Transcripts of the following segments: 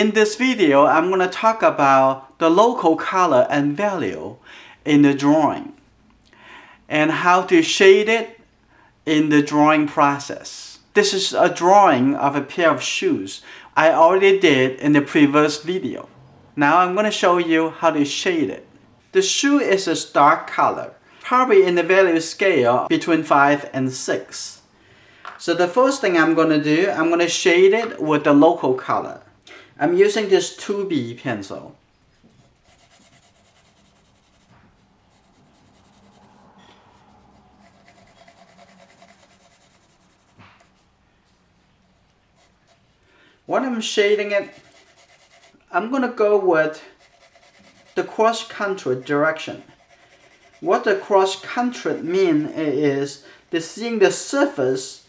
In this video, I'm going to talk about the local color and value in the drawing and how to shade it in the drawing process. This is a drawing of a pair of shoes I already did in the previous video. Now I'm going to show you how to shade it. The shoe is a dark color, probably in the value scale between 5 and 6. So the first thing I'm going to do, I'm going to shade it with the local color. I'm using this 2B pencil. When I'm shading it, I'm going to go with the cross-contour direction. What the cross-contour mean is seeing the surface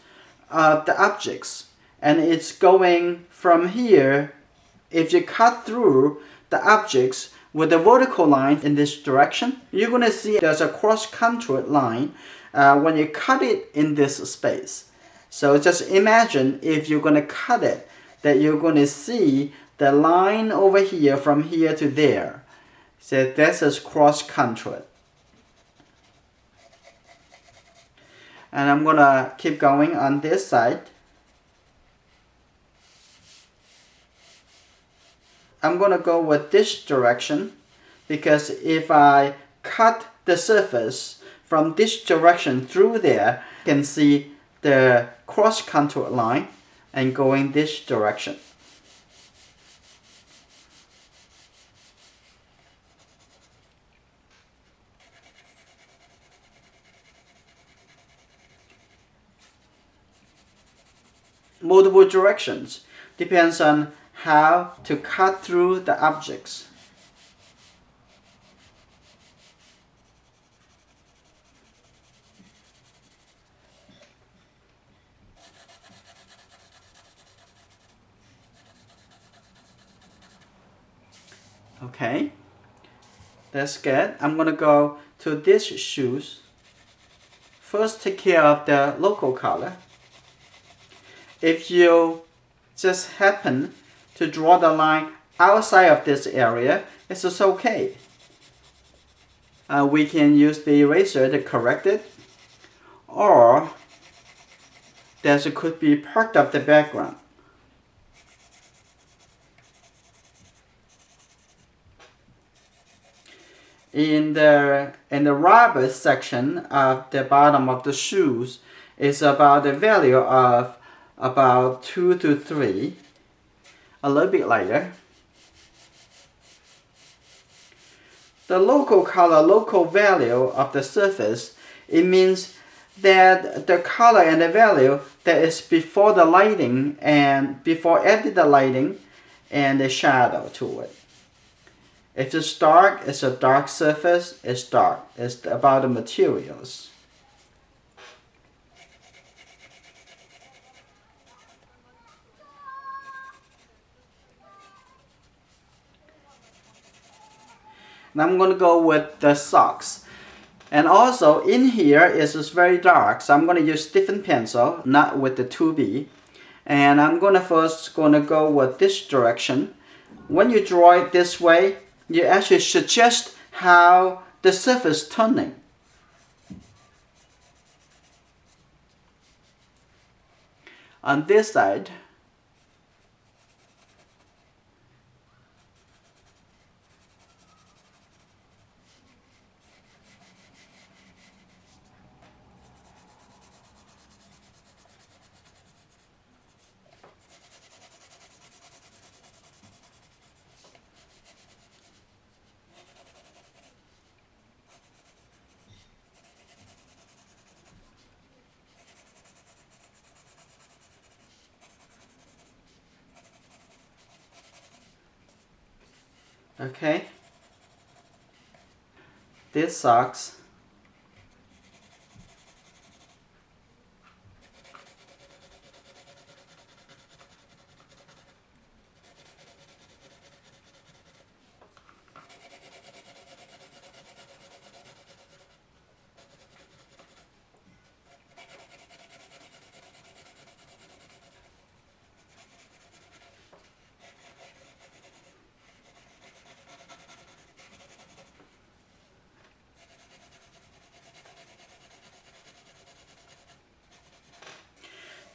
of the objects, and it's going from here. If you cut through the objects with a vertical line in this direction, you're going to see there's a cross-contour line when you cut it in this space. So just imagine if you're going to cut it, that you're going to see the line over here from here to there. So this is cross-contour. And I'm going to keep going on this side. I'm going to go with this direction because if I cut the surface from this direction through there, you can see the cross-contour line and going this direction. Multiple directions depends on how to cut through the objects. Okay, that's good. I'm going to go to these shoes. First, take care of the local color. If you just happen to draw the line outside of this area, it's just okay. We can use the eraser to correct it, or there could be part of the background. In the rubber section of the bottom of the shoes is about a value of about 2 to 3, a little bit lighter. The local color, local value of the surface, it means that the color and the value that is before the lighting and before adding the lighting and the shadow to it. If it's dark, it's a dark surface, it's dark. It's about the materials. Now I'm going to go with the socks. And also in here is very dark, so I'm going to use different pencil, not with the 2B. And I'm going to first go with this direction. When you draw it this way, you actually suggest how the surface turning. On this side, okay, this socks.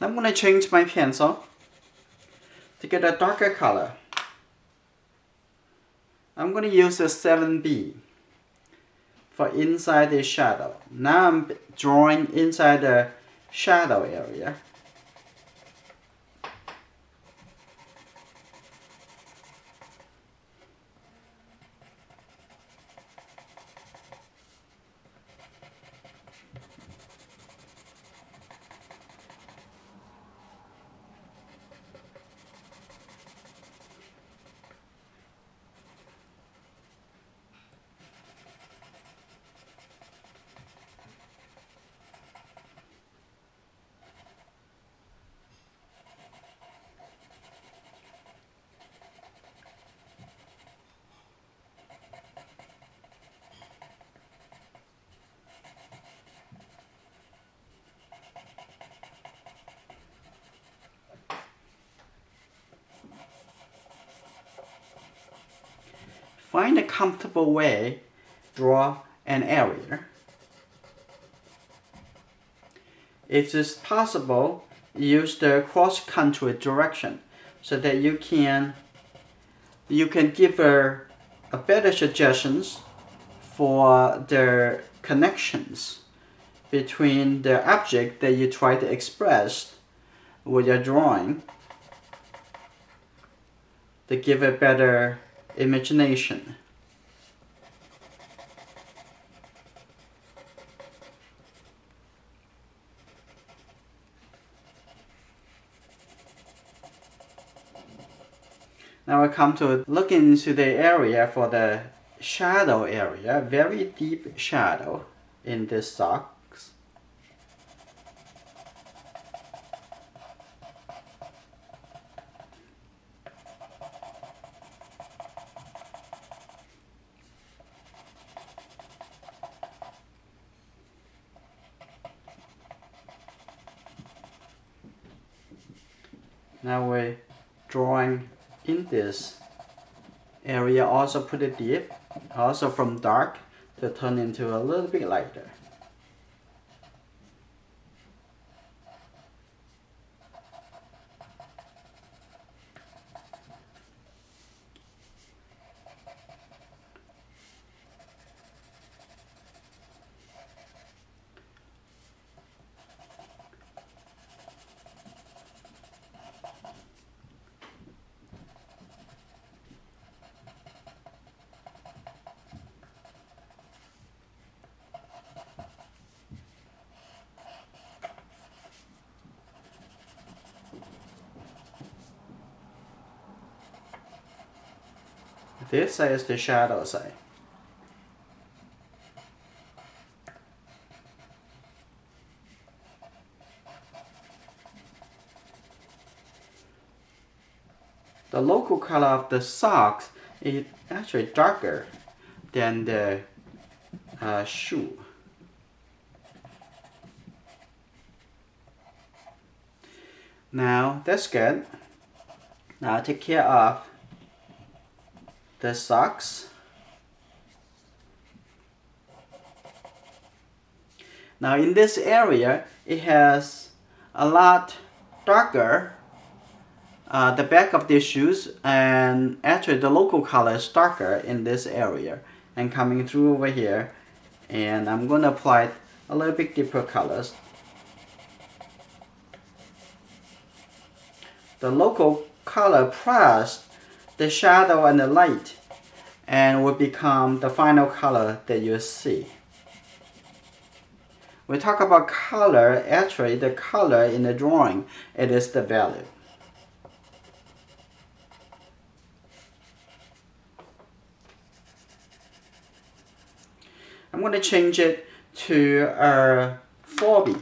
I'm going to change my pencil to get a darker color. I'm going to use a 7B for inside the shadow. Now I'm drawing inside the shadow area. Find a comfortable way to draw an area. If it's possible, use the cross-country direction so that you can give a better suggestions for the connections between the object that you try to express with your drawing to give a better imagination. Now I come to look into the area for the shadow area, very deep shadow in this socks. Now we're drawing in this area, also pretty deep, also from dark to turn into a little bit lighter. This is the shadow side. The local color of the socks is actually darker than the shoe. Now that's good. Now take care of the socks. Now in this area, it has a lot darker the back of these shoes, and actually the local color is darker in this area and coming through over here, and I'm going to apply a little bit deeper colors. The local color plus the shadow and the light and will become the final color that you see. We talk about color, actually the color in the drawing, it is the value. I'm going to change it to 4B.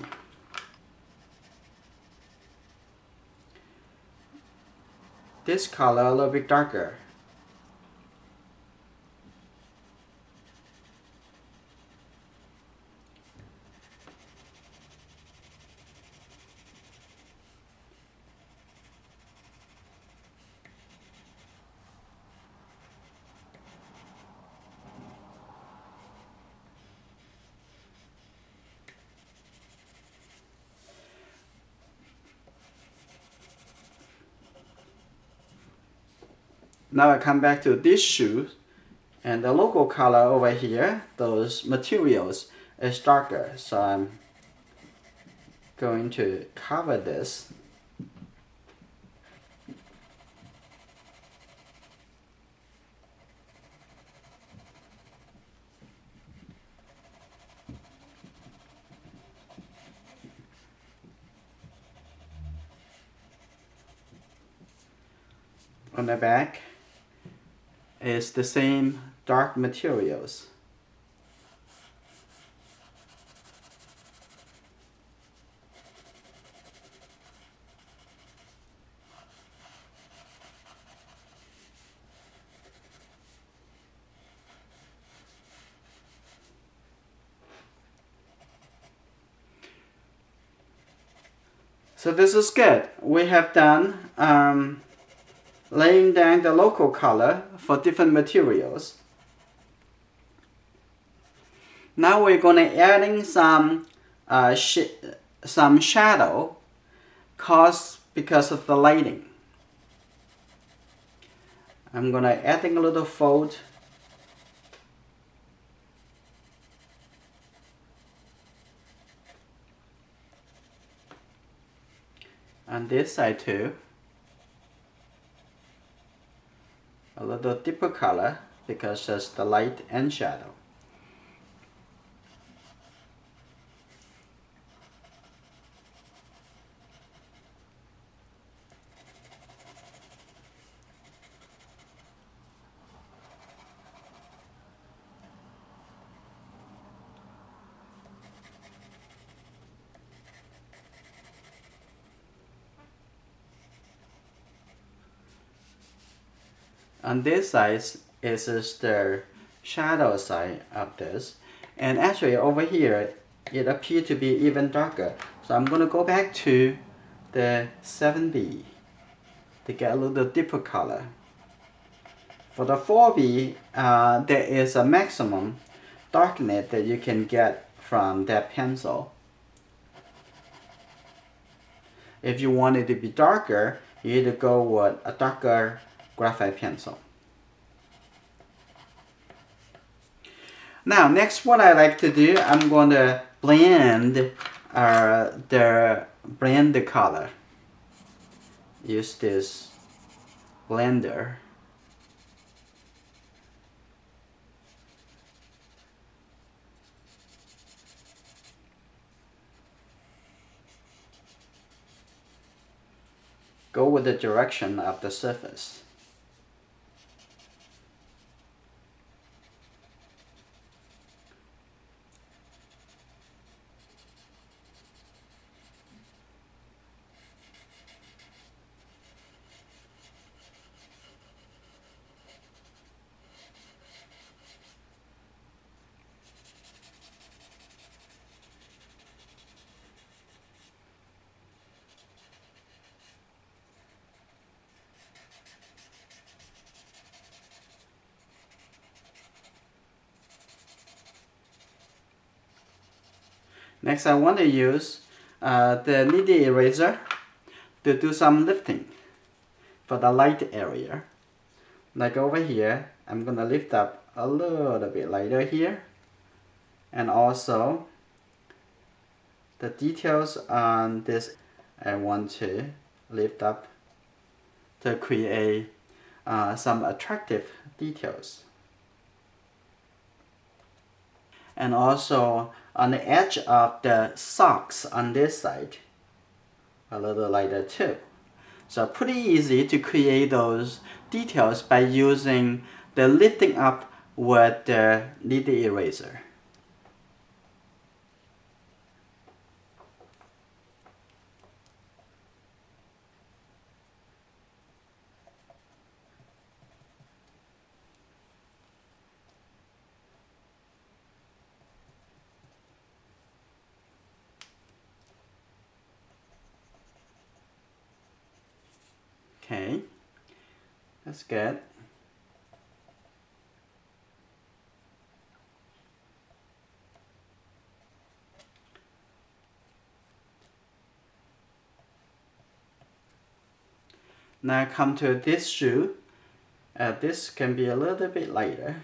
This color a little bit darker. Now I come back to this shoe, and the logo color over here, those materials, is darker. So I'm going to cover this. On the back is the same dark materials. So this is good. We have done laying down the local color for different materials. Now we're going to adding some shadow because of the lighting. I'm going to adding a little fold on this side too. A little deeper color because it's the light and shadow. On this side is the shadow side of this, and actually over here it appeared to be even darker. So I'm going to go back to the 7B to get a little deeper color. For the 4B, there is a maximum darkness that you can get from that pencil. If you want it to be darker, you need to go with a darker graphite pencil. Now, next what I like to do, I'm going to blend the color. Use this blender. Go with the direction of the surface. Next, I want to use the midi eraser to do some lifting for the light area. Like over here, I'm going to lift up a little bit lighter here. And also, the details on this, I want to lift up to create some attractive details. And also on the edge of the socks on this side, a little lighter too. So pretty easy to create those details by using the lifting up with the midi eraser. Okay, that's good. Now come to this shoe, This can be a little bit lighter.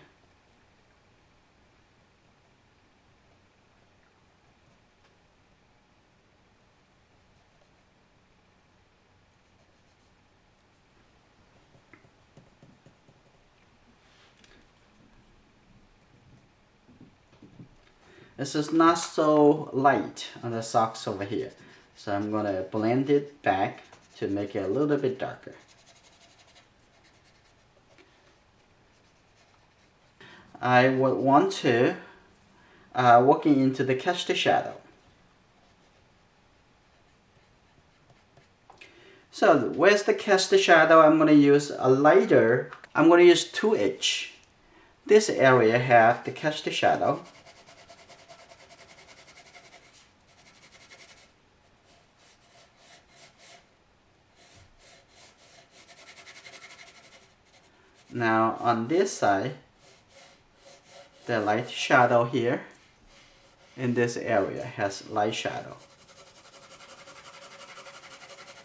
This is not so light on the socks over here. So I'm going to blend it back to make it a little bit darker. I would want to working into the catch the shadow. So where's the catch the shadow? I'm going to use a lighter. I'm going to use 2H. This area have the catch the shadow. Now on this side, the light shadow here in this area has light shadow.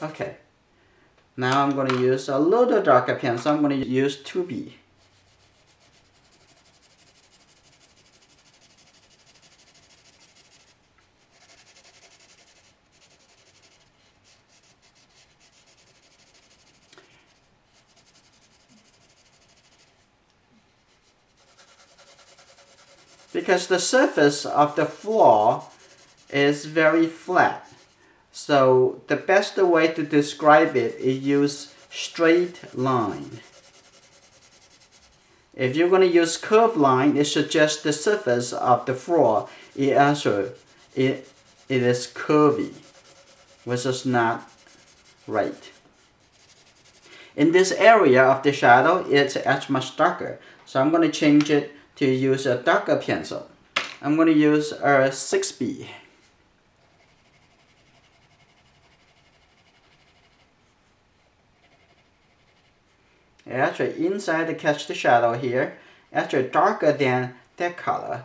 Okay. Now I'm going to use a little darker pen, so I'm going to use 2B. Because the surface of the floor is very flat. So the best way to describe it is use straight line. If you're going to use curved line, it suggests the surface of the floor it is curvy, which is not right. In this area of the shadow, it's actually much darker. So I'm going to change it to use a darker pencil. I'm going to use a 6B. Actually, inside the catch the shadow here, actually darker than that color.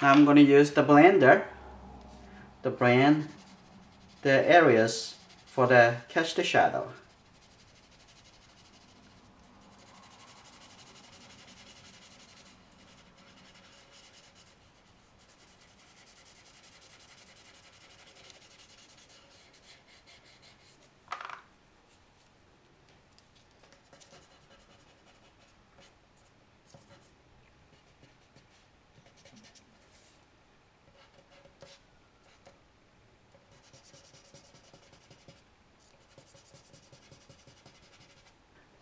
I'm going to use the blender to blend the areas for the catch the shadow.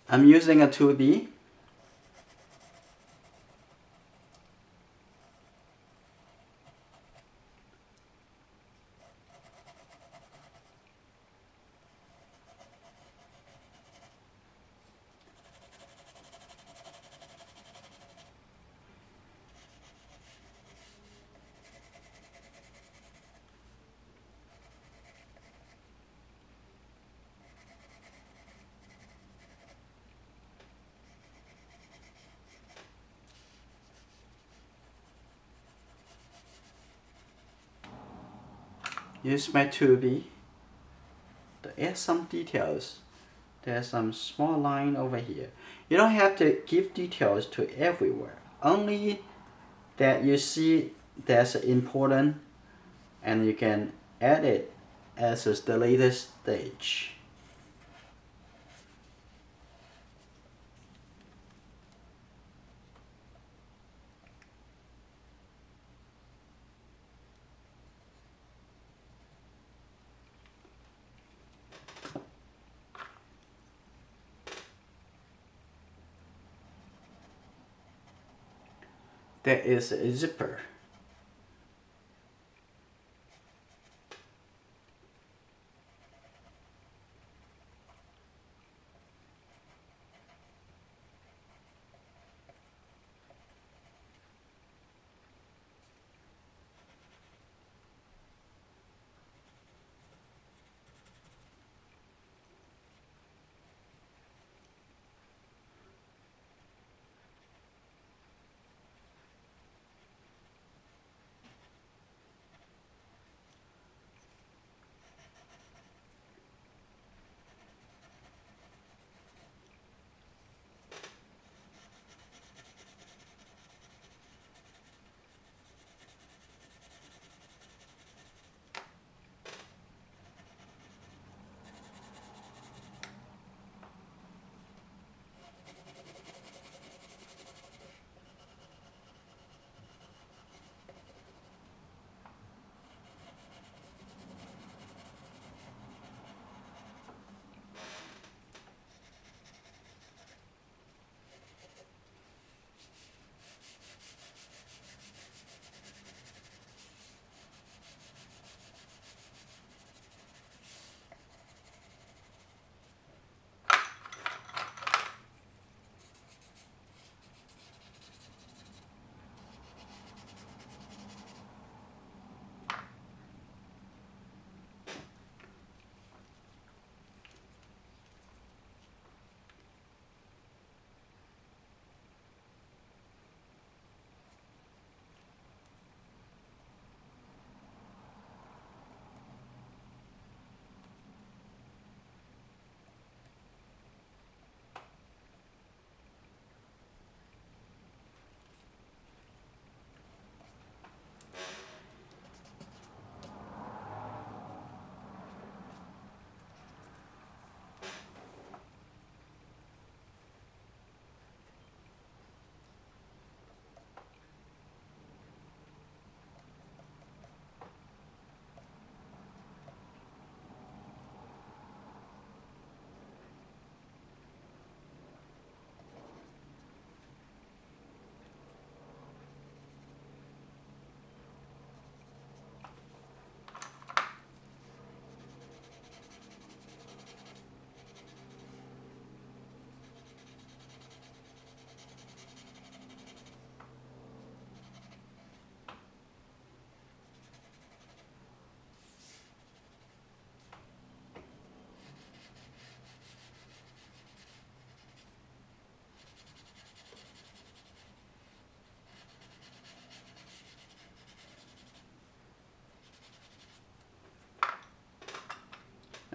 I'm using a 2B. Use my 2B to add some details. There's some small line over here. You don't have to give details to everywhere. Only that you see that's important, and you can add it as the latest stage. There is a zipper.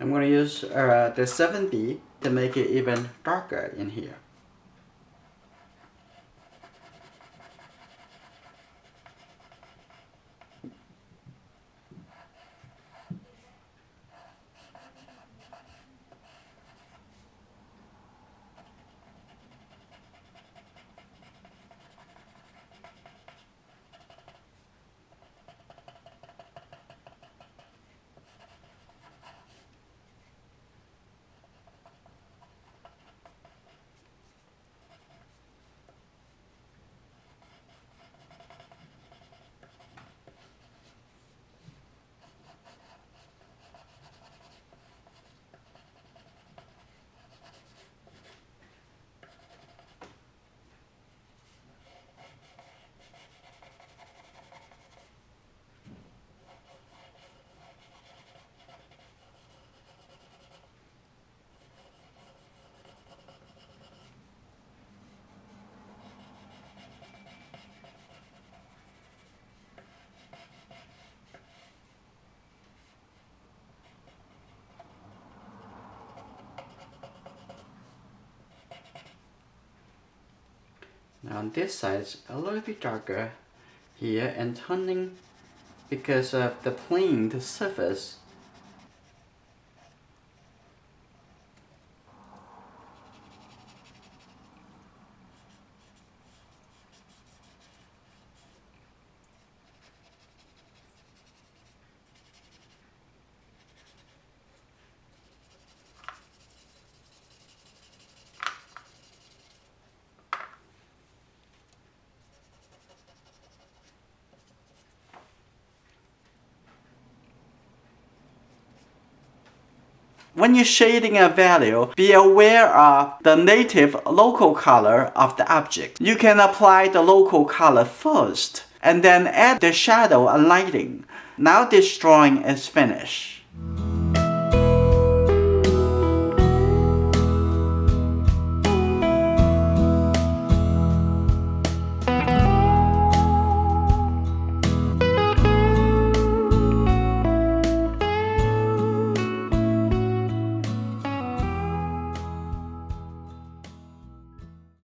I'm going to use the 7B to make it even darker in here. Now on this side it's a little bit darker here and turning because of the planed surface. When you're shading a value, be aware of the native local color of the object. You can apply the local color first, and then add the shadow and lighting. Now this drawing is finished.